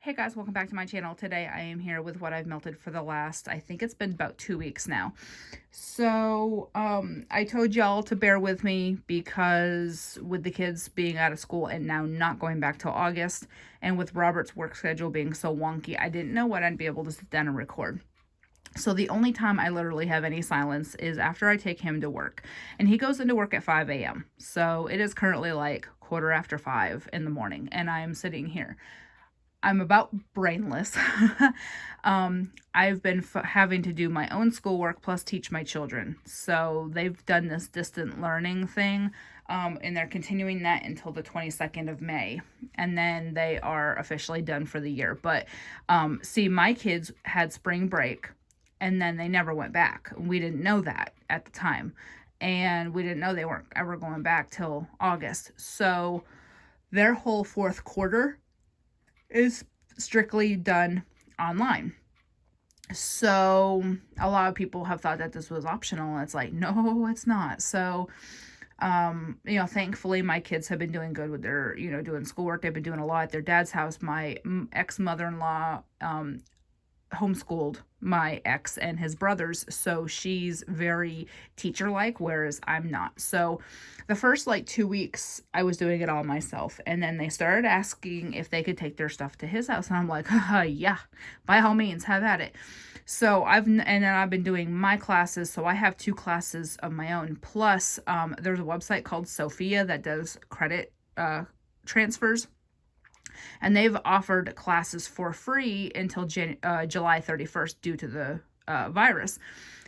Hey guys, welcome back to my channel. Today I am here with what I've melted for the last, I think it's been about 2 weeks now. So, I told y'all to bear with me because with the kids being out of school and now not going back till August, and with Robert's work schedule being so wonky, I didn't know when I'd be able to sit down and record. So the only time I literally have any silence is after I take him to work. And he goes into work at 5 a.m. So it is currently like 5:15 in the morning and I'm sitting here. I'm about brainless. I've been having to do my own schoolwork plus teach my children. So they've done this distant learning thing, and they're continuing that until the 22nd of May. And then they are officially done for the year. But see, my kids had spring break and then they never went back. We didn't know that at the time. And we didn't know they weren't ever going back till August. So their whole fourth quarter is strictly done online. So a lot of people have thought that this was optional. And it's like, no, it's not. So, thankfully my kids have been doing good with their, doing schoolwork. They've been doing a lot at their dad's house. My ex-mother-in-law, homeschooled my ex and his brothers, so she's very teacher-like, whereas I'm not. So the first 2 weeks I was doing it all myself, and then they started asking if they could take their stuff to his house, and I'm like, yeah, by all means, have at it. So then I've been doing my classes. So I have 2 classes of my own, plus there's a website called Sophia that does credit transfers. And they've offered classes for free until July 31st due to the virus.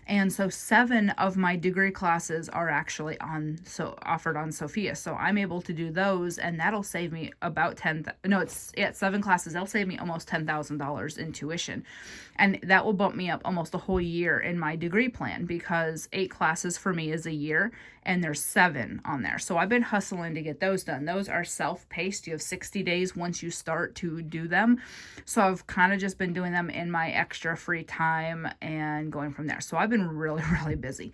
And so 7 of my degree classes are actually offered on Sophia. So I'm able to do those, and that'll save me about 7 classes. They'll save me almost $10,000 in tuition. And that will bump me up almost a whole year in my degree plan, because 8 classes for me is a year and there's 7 on there. So I've been hustling to get those done. Those are self-paced. You have 60 days once you start to do them. So I've kind of just been doing them in my extra free time and going from there. So I've been really, really busy.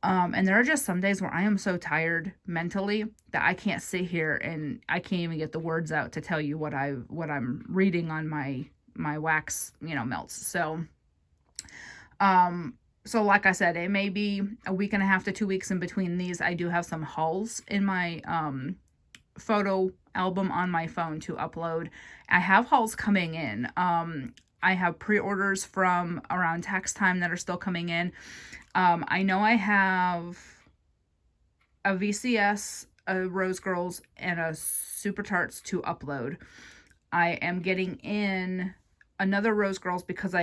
And there are just some days where I am so tired mentally that I can't sit here and I can't even get the words out to tell you what I'm reading on my wax, melts. So, like I said, it may be a week and a half to 2 weeks in between these. I do have some hauls in my photo album on my phone to upload. I have hauls coming in. I have pre-orders from around tax time that are still coming in. I know I have a VCS, a Rose Girls, and a Super Tarts to upload. I am getting in another Rose Girls because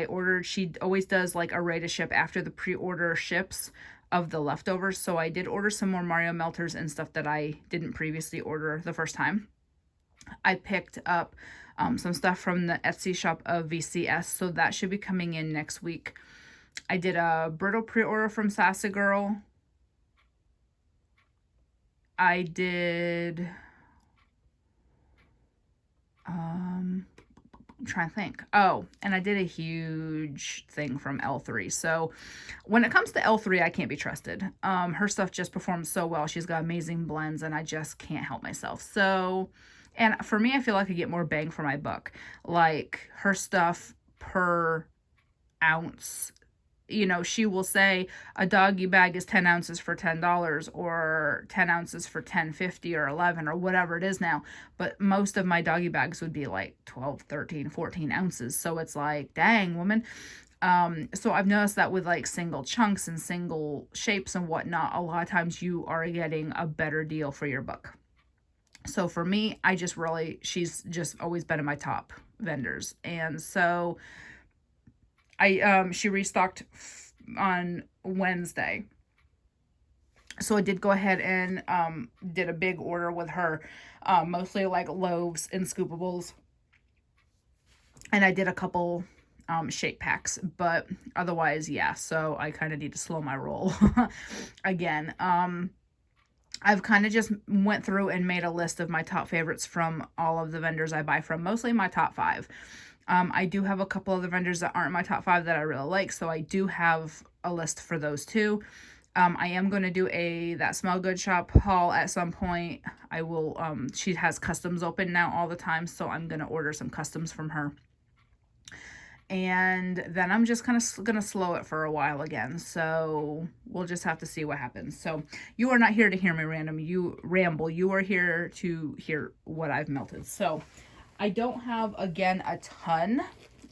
she always does like a ready to ship after the pre-order ships of the leftovers. So I did order some more Mario melters and stuff that I didn't previously order the first time. I picked up some stuff from the Etsy shop of VCS, so that should be coming in next week. I did a brittle pre-order from Sassy Girl. I did I'm trying to think. Oh, and I did a huge thing from L3. So when it comes to L3, I can't be trusted. Her stuff just performs so well. She's got amazing blends and I just can't help myself. So, and for me, I feel like I get more bang for my buck. Like her stuff per ounce, she will say a doggy bag is 10 ounces for $10 or 10 ounces for $10.50 or 11 or whatever it is now. But most of my doggy bags would be like 12, 13, 14 ounces. So it's like, dang, woman. So I've noticed that with like single chunks and single shapes and whatnot, a lot of times you are getting a better deal for your buck. So for me, she's just always been in my top vendors. And so she restocked on Wednesday. So I did go ahead and did a big order with her, mostly like loaves and scoopables. And I did a couple shape packs, but otherwise, yeah. So I kind of need to slow my roll again. I've kind of just went through and made a list of my top favorites from all of the vendors I buy from, mostly my top 5. I do have a couple other vendors that aren't my top 5 that I really like, so I do have a list for those too. I am going to do that Smell Good shop haul at some point. I will, she has customs open now all the time, so I'm going to order some customs from her. And then I'm just kind of going to slow it for a while again. So we'll just have to see what happens. So you are not here to hear me ramble. You are here to hear what I've melted. So I don't have, again, a ton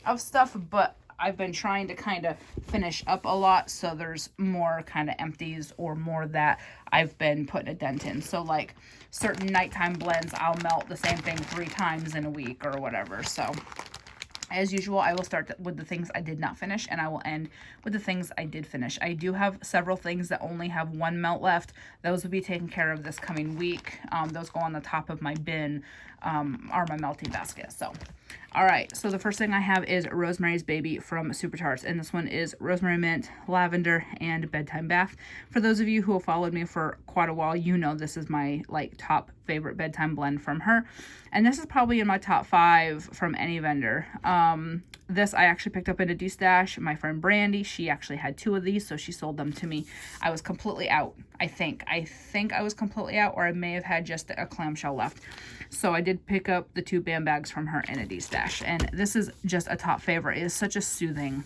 of stuff, but I've been trying to kind of finish up a lot. So there's more kind of empties or more that I've been putting a dent in. So like certain nighttime blends, I'll melt the same thing 3 times in a week or whatever. So as usual, I will start with the things I did not finish, and I will end with the things I did finish. I do have several things that only have 1 melt left. Those will be taken care of this coming week. Those go on the top of my bin, or my melting basket. So, all right. So the first thing I have is Rosemary's Baby from Super Tarts, and this one is rosemary mint, lavender, and bedtime bath. For those of you who have followed me for quite a while, you know this is my top favorite bedtime blend from her, and this is probably in my top 5 from any vendor. This I actually picked up in a D-stash. My friend Brandy, she actually had 2 of these, so she sold them to me. I was completely out. I think I was completely out, or I may have had just a clamshell left. So I did pick up the 2 band bags from her in a D-stash, and this is just a top favorite. It is such a soothing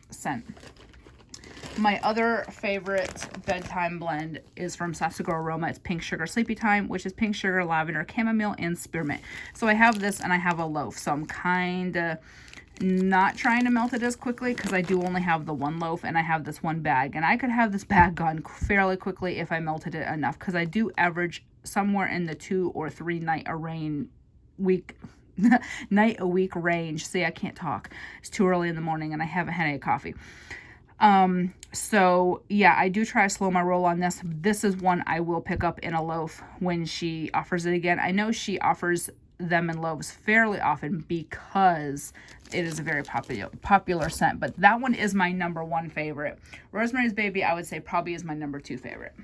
scent. My other favorite bedtime blend is from Sassigo Aroma. It's Pink Sugar Sleepy Time, which is pink sugar, lavender, chamomile, and spearmint. So I have this and I have a loaf. So I'm kind of not trying to melt it as quickly because I do only have the 1 loaf and I have this 1 bag. And I could have this bag gone fairly quickly if I melted it enough, because I do average somewhere in the 2 or 3 night a week range. See, I can't talk. It's too early in the morning and I haven't had any coffee. So yeah, I do try to slow my roll on this. This is one I will pick up in a loaf when she offers it again. I know she offers them in loaves fairly often because it is a very popular scent, but that one is my number 1 favorite. Rosemary's Baby, I would say probably is my number 2 favorite.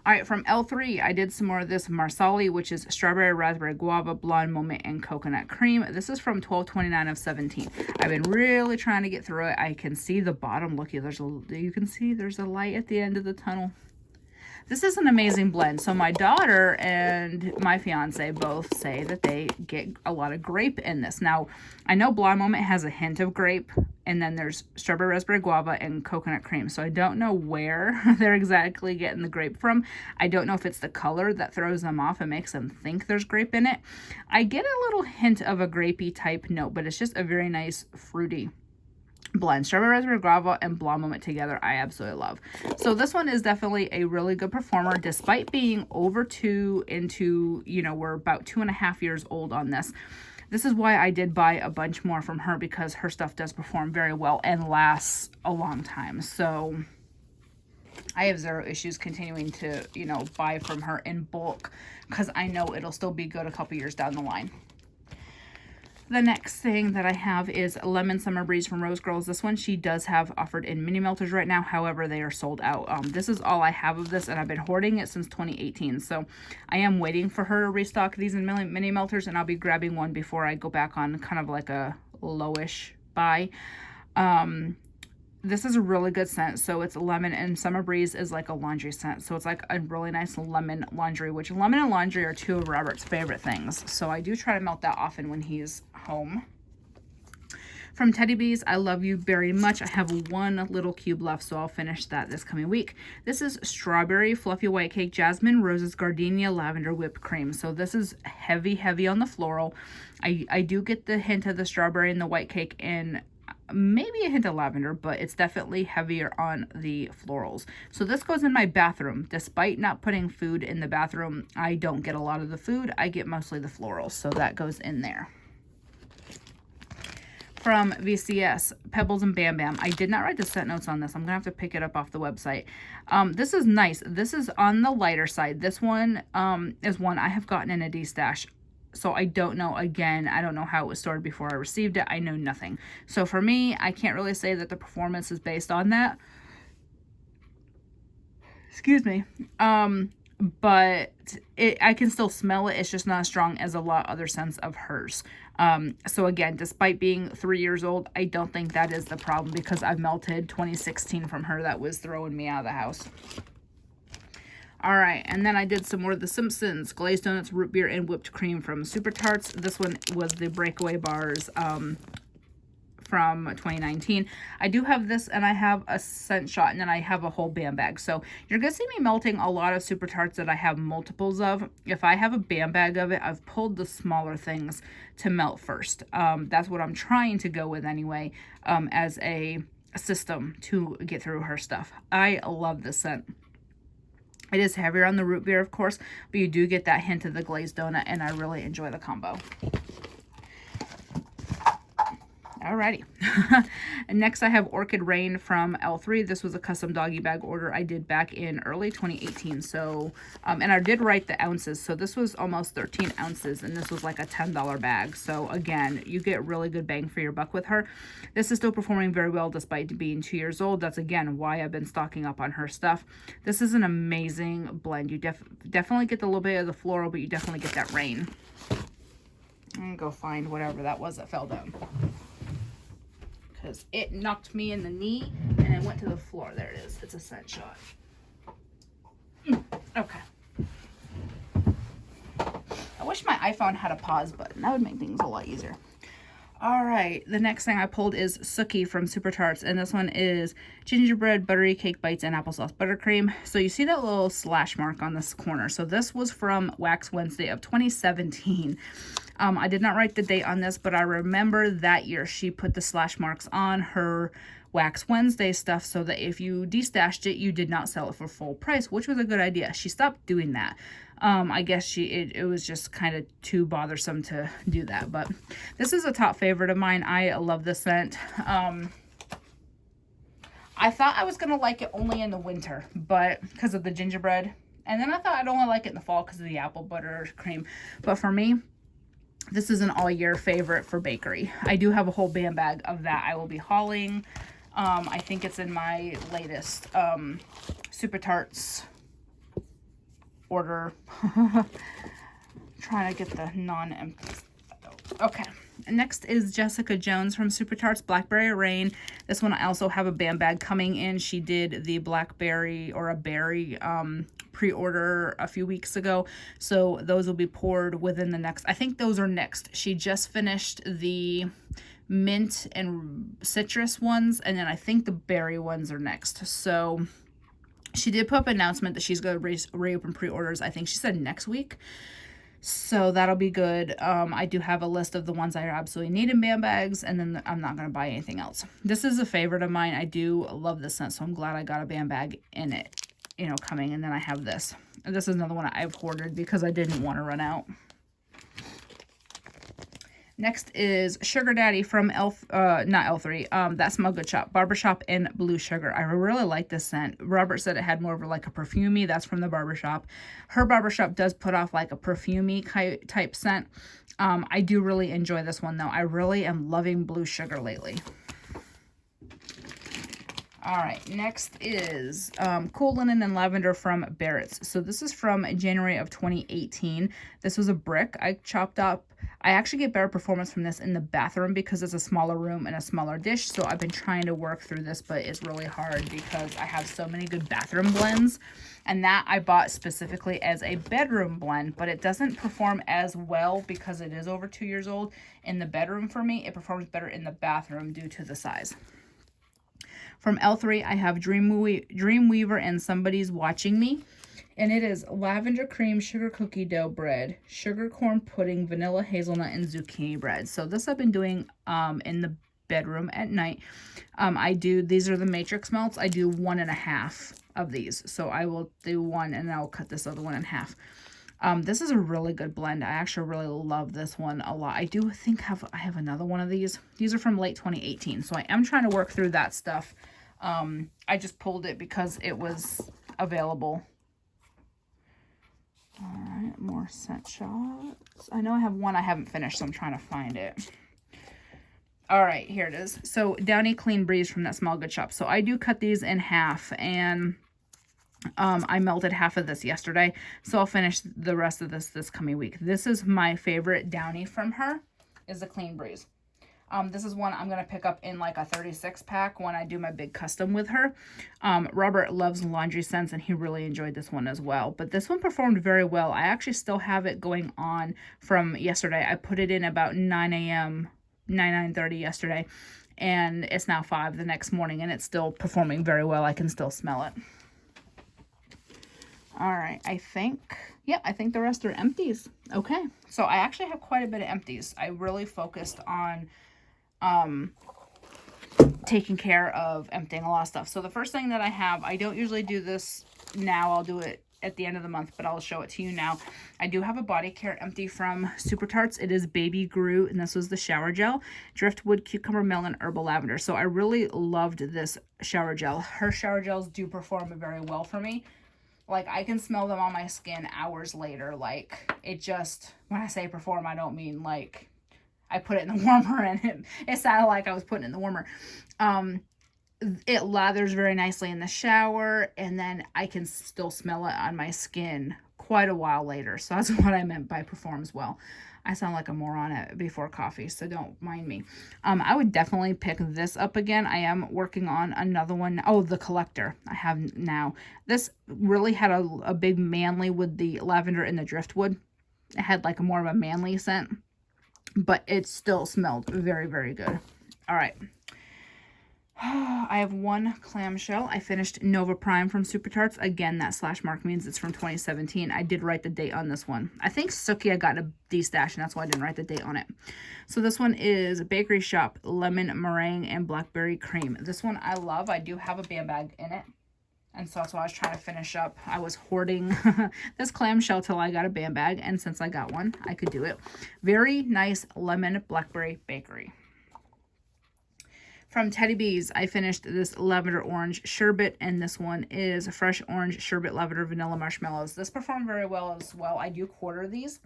All right, from L3, I did some more of this Marsali, which is strawberry, raspberry, guava, blonde moment, and coconut cream. This is from 12/29 of 17. I've been really trying to get through it. I can see the bottom. Look, you can see there's a light at the end of the tunnel. This is an amazing blend. So my daughter and my fiance both say that they get a lot of grape in this. Now, I know Blonde Moment has a hint of grape, and then there's strawberry, raspberry, guava, and coconut cream. So I don't know where they're exactly getting the grape from. I don't know if it's the color that throws them off and makes them think there's grape in it. I get a little hint of a grapey type note, but it's just a very nice fruity blend. Strawberry, raspberry, guava, and Blonde Moment together, I absolutely love. So this one is definitely a really good performer, despite being over 2 into, we're about 2.5 years old on this. This is why I did buy a bunch more from her, because her stuff does perform very well and lasts a long time. So I have 0 issues continuing to, buy from her in bulk, because I know it'll still be good a couple years down the line. The next thing that I have is Lemon Summer Breeze from Rose Girls. This one she does have offered in mini melters right now. However, they are sold out. This is all I have of this, and I've been hoarding it since 2018. So I am waiting for her to restock these in mini melters, and I'll be grabbing one before I go back on kind of like a lowish buy. This is a really good scent. So it's lemon, and Summer Breeze is like a laundry scent. So it's like a really nice lemon laundry, which lemon and laundry are 2 of Robert's favorite things. So I do try to melt that often when he's home. From Teddy Bees, I Love You Very Much. I have 1 little cube left, so I'll finish that this coming week. This is Strawberry, Fluffy White Cake, Jasmine, Roses, Gardenia, Lavender, Whipped Cream. So this is heavy on the floral. I do get the hint of the strawberry and the white cake, and maybe a hint of lavender, but it's definitely heavier on the florals. So this goes in my bathroom. Despite not putting food in the bathroom, I don't get a lot of the food. I get mostly the florals, so that goes in there. From VCS, Pebbles and Bam Bam. I did not write the scent notes on this. I'm gonna have to pick it up off the website. This is nice. This is on the lighter side. This one is one I have gotten in a D-stash. So I don't know, again, I don't know how it was stored before I received it. I know nothing. So for me, I can't really say that the performance is based on that. Excuse me. But I can still smell it. It's just not as strong as a lot of other scents of hers. So again, despite being 3 years old, I don't think that is the problem, because I've melted 2016 from her that was throwing me out of the house. All right, and then I did some more of the Simpsons glazed donuts, root beer, and whipped cream from Super Tarts. This one was the breakaway bars from 2019. I do have this, and I have a scent shot, and then I have a whole bam bag. So you're gonna see me melting a lot of Super Tarts that I have multiples of. If I have a bam bag of it, I've pulled the smaller things to melt first. That's what I'm trying to go with anyway, as a system to get through her stuff. I love this scent. It is heavier on the root beer, of course, but you do get that hint of the glazed donut, and I really enjoy the combo. Alrighty. And next I have Orchid Rain from L3. This was a custom doggy bag order I did back in early 2018. So, and I did write the ounces. So this was almost 13 ounces, and this was like a $10 bag. So again, you get really good bang for your buck with her. This is still performing very well despite being 2 years old. That's again why I've been stocking up on her stuff. This is an amazing blend. You definitely get a little bit of the floral, but you definitely get that rain. I'm gonna go find whatever that was that fell down, because it knocked me in the knee and it went to the floor. There it is. It's a scent shot. Okay. I wish my iPhone had a pause button. That would make things a lot easier. All right. The next thing I pulled is Sookie from Super Tarts. And this one is gingerbread, buttery cake bites, and applesauce buttercream. So you see that little slash mark on this corner. So this was from Wax Wednesday of 2017. I did not write the date on this, but I remember that year she put the slash marks on her Wax Wednesday stuff so that if you destashed it, you did not sell it for full price, which was a good idea. She stopped doing that. I guess it was just kind of too bothersome to do that, but this is a top favorite of mine. I love this scent. I thought I was going to like it only in the winter, but because of the gingerbread, and then I thought I'd only like it in the fall because of the apple butter cream, but for me, this is an all-year favorite for bakery. I do have a whole bam bag of that I will be hauling. I think it's in my latest Super Tarts order. Trying to get the non-empty. Okay. Next is Jessica Jones from Super Tarts Blackberry Rain. This one I also have a bam bag coming in. She did the blackberry or a berry pre-order a few weeks ago, so those will be poured within the next, I think those are next. She just finished the mint and citrus ones, and then I think the berry ones are next. So she did put up an announcement that she's going to reopen pre-orders. I think she said next week. So that'll be good. I do have a list of the ones I absolutely need in bam bags, and then I'm not going to buy anything else. This is a favorite of mine. I do love this scent, so I'm glad I got a bam bag in it, you know, coming. And then I have this. And this is another one I've hoarded because I didn't want to run out. Next is Sugar Daddy from not L3, That Smell Good Shop, Barbershop and Blue Sugar. I really like this scent. Robert said it had more of like a perfumey. That's from the Barbershop. Her Barbershop does put off like a perfumey type scent. I do really enjoy this one though. I really am loving Blue Sugar lately. All right, next is Cool Linen and Lavender from Barrett's. So this is from January of 2018. This was a brick I chopped up. I actually get better performance from this in the bathroom because it's a smaller room and a smaller dish. So I've been trying to work through this, but it's really hard because I have so many good bathroom blends. And that I bought specifically as a bedroom blend, but it doesn't perform as well because it is over 2 years old in the bedroom for me. It performs better in the bathroom due to the size. From L3, I have Dreamweaver and Somebody's Watching Me. And it is lavender cream, sugar cookie dough bread, sugar corn pudding, vanilla hazelnut, and zucchini bread. So this I've been doing in the bedroom at night. These are the matrix melts. I do 1.5 of these. So I will do one and I'll cut this other one in half. This is a really good blend. I actually really love this one a lot. I do think I have another one of these. These are from late 2018. So I am trying to work through that stuff. I just pulled it because it was available. All right, more scent shots. I know I have one I haven't finished, so I'm trying to find it. All right, here it is. So Downy Clean Breeze from That Smell Good Shop. So I do cut these in half, and I melted half of this yesterday, so I'll finish the rest of this coming week. This is my favorite Downy from her, is the Clean Breeze. This is one I'm going to pick up in like a 36 pack when I do my big custom with her. Robert loves laundry scents and he really enjoyed this one as well. But this one performed very well. I actually still have it going on from yesterday. I put it in about 9 a.m., 9:30 yesterday. And it's now 5 the next morning and it's still performing very well. I can still smell it. All right, I think the rest are empties. Okay, so I actually have quite a bit of empties. I really focused on taking care of emptying a lot of stuff. So the first thing that I have, I don't usually do this now. I'll do it at the end of the month, but I'll show it to you now. I do have a body care empty from Super Tarts. It is Baby Groot, and this was the shower gel. Driftwood, cucumber, melon, herbal lavender. So I really loved this shower gel. Her shower gels do perform very well for me. Like, I can smell them on my skin hours later. Like, it just, when I say perform, I don't mean, like, I put it in the warmer and it sounded like I was putting it in the warmer. It lathers very nicely in the shower, and then I can still smell it on my skin quite a while later. So that's what I meant by performs well. I sound like a moron before coffee, so don't mind me. I would definitely pick this up again. I am working on another one. Oh, the collector I have now. This really had a big manly with the lavender and the driftwood. It had like more of a manly scent, but it still smelled very, very good. All right. I have one clamshell. I finished Nova Prime from Super Tarts. Again, that slash mark means it's from 2017. I did write the date on this one. I think Suki I got a D-stash, and that's why I didn't write the date on it. So this one is Bakery Shop Lemon Meringue and Blackberry Cream. This one I love. I do have a band bag in it. And so that's why I was trying to finish up. I was hoarding this clamshell till I got a band bag. And since I got one, I could do it. Very nice lemon blackberry bakery. From Teddy Bees, I finished this lavender orange sherbet, and this one is fresh orange sherbet lavender vanilla marshmallows. This performed very well as well. I do quarter these,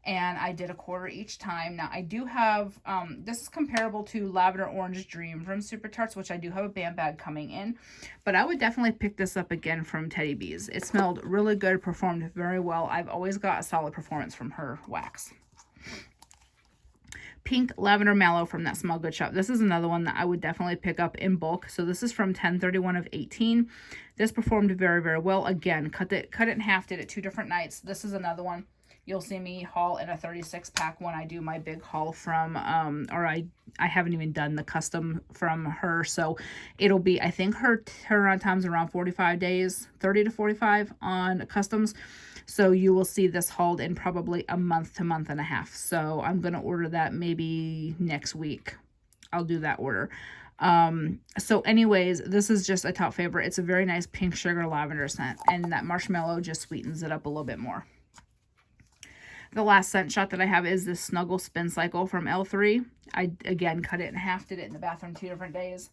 and I did a quarter each time. Now, I do have, this is comparable to Lavender Orange Dream from Super Tarts, which I do have a band bag coming in, but I would definitely pick this up again from Teddy Bees. It smelled really good, performed very well. I've always got a solid performance from her wax. Pink Lavender Mallow from that Smell Good shop. This is another one that I would definitely pick up in bulk. So this is from 10/31 of 18. This performed very, very well. Again, cut it in half, did it 2 different nights. This is another one you'll see me haul in a 36 pack when I do my big haul from, or I haven't even done the custom from her. So it'll be, I think her turnaround time's around 45 days, 30 to 45 on customs. So you will see this hauled in probably a month to month and a half. So I'm going to order that maybe next week. I'll do that order. So anyways, this is just a top favorite. It's a very nice pink sugar lavender scent, and that marshmallow just sweetens it up a little bit more. The last scent shot that I have is this Snuggle Spin Cycle from L3. I, again, cut it in half, did it in the bathroom 2 different days.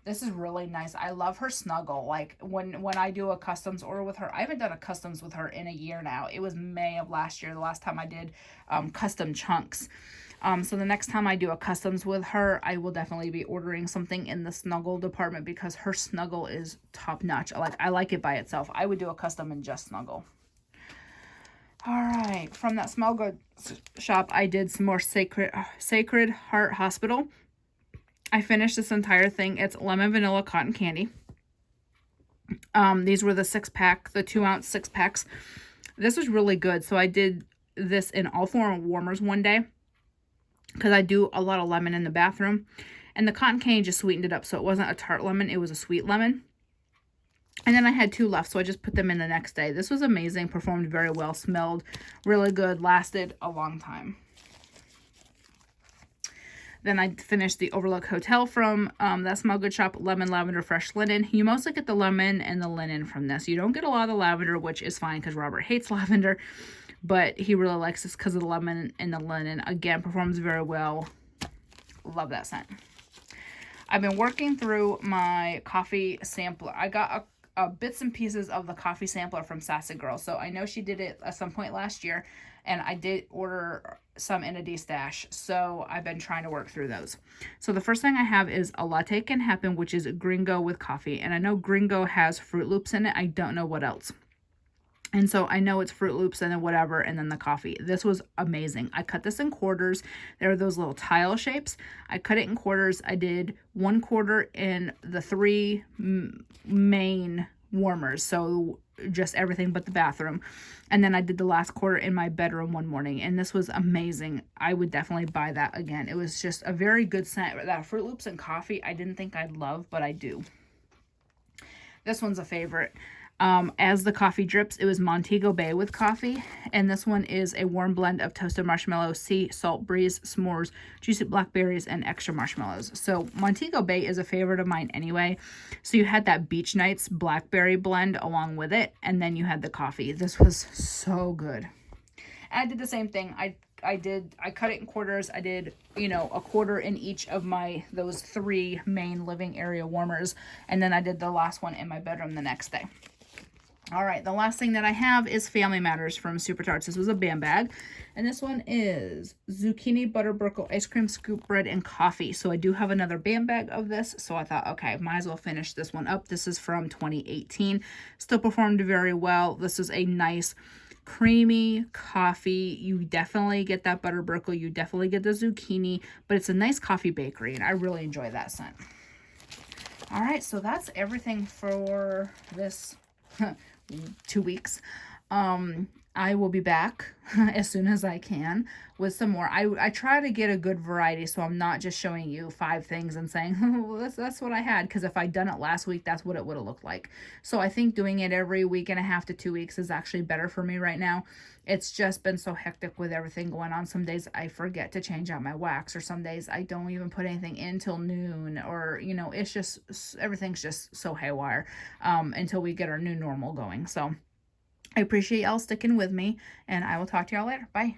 This is really nice. I love her Snuggle. Like, when I do a customs order with her, I haven't done a customs with her in a year now. It was May of last year, the last time I did custom chunks. So the next time I do a customs with her, I will definitely be ordering something in the Snuggle department because her Snuggle is top notch. Like, I like it by itself. I would do a custom in just Snuggle. All right, from that Smell Good shop, I did some more Sacred Heart Hospital. I finished this entire thing. It's lemon vanilla cotton candy. These were the 6-pack, the 2-ounce 6-packs. This was really good. So I did this in all 4 warmers one day because I do a lot of lemon in the bathroom. And the cotton candy just sweetened it up. So it wasn't a tart lemon. It was a sweet lemon. And then I had 2 left, so I just put them in the next day. This was amazing. Performed very well. Smelled really good. Lasted a long time. Then I finished the Overlook Hotel from that Smell Good shop, Lemon Lavender Fresh Linen. You mostly get the lemon and the linen from this. You don't get a lot of the lavender, which is fine because Robert hates lavender. But he really likes this because of the lemon and the linen. Again, performs very well. Love that scent. I've been working through my coffee sampler. I got bits and pieces of the coffee sampler from Sassy Girl. So I know she did it at some point last year, and I did order some in a D-stash. So I've been trying to work through those. So the first thing I have is a Latte Can Happen, which is Gringo with coffee. And I know Gringo has Fruit Loops in it. I don't know what else. And so I know it's Fruit Loops and then whatever, and then the coffee. This was amazing. I cut this in quarters. There are those little tile shapes. I cut it in quarters. I did 1/4 in the 3 main warmers. So just everything but the bathroom. And then I did the last quarter in my bedroom one morning, and this was amazing. I would definitely buy that again. It was just a very good scent. That Fruit Loops and coffee, I didn't think I'd love, but I do. This one's a favorite. As the coffee drips, it was Montego Bay with coffee, and this one is a warm blend of toasted marshmallow, sea salt breeze, s'mores, juicy blackberries, and extra marshmallows. So Montego Bay is a favorite of mine anyway. So you had that Beach Nights blackberry blend along with it, and then you had the coffee. This was so good. And I did the same thing. I cut it in quarters. I did, you know, 1/4 in each of those 3 main living area warmers, and then I did the last one in my bedroom the next day. All right, the last thing that I have is Family Matters from Super Tarts. This was a BAM bag, and this one is zucchini butter burkle ice cream scoop bread and coffee. So I do have another BAM bag of this, so I thought, okay, might as well finish this one up. This is from 2018. Still performed very well. This is a nice creamy coffee. You definitely get that butter burkle. You definitely get the zucchini, but it's a nice coffee bakery, and I really enjoy that scent. All right, so that's everything for this 2 weeks. I will be back as soon as I can with some more. I try to get a good variety, so I'm not just showing you 5 things and saying, oh, well, that's what I had, because if I'd done it last week, that's what it would have looked like. So I think doing it every week and a half to 2 weeks is actually better for me right now. It's just been so hectic with everything going on. Some days I forget to change out my wax, or some days I don't even put anything in till noon, or, you know, it's just, everything's just so haywire until we get our new normal going. So I appreciate y'all sticking with me, and I will talk to y'all later. Bye.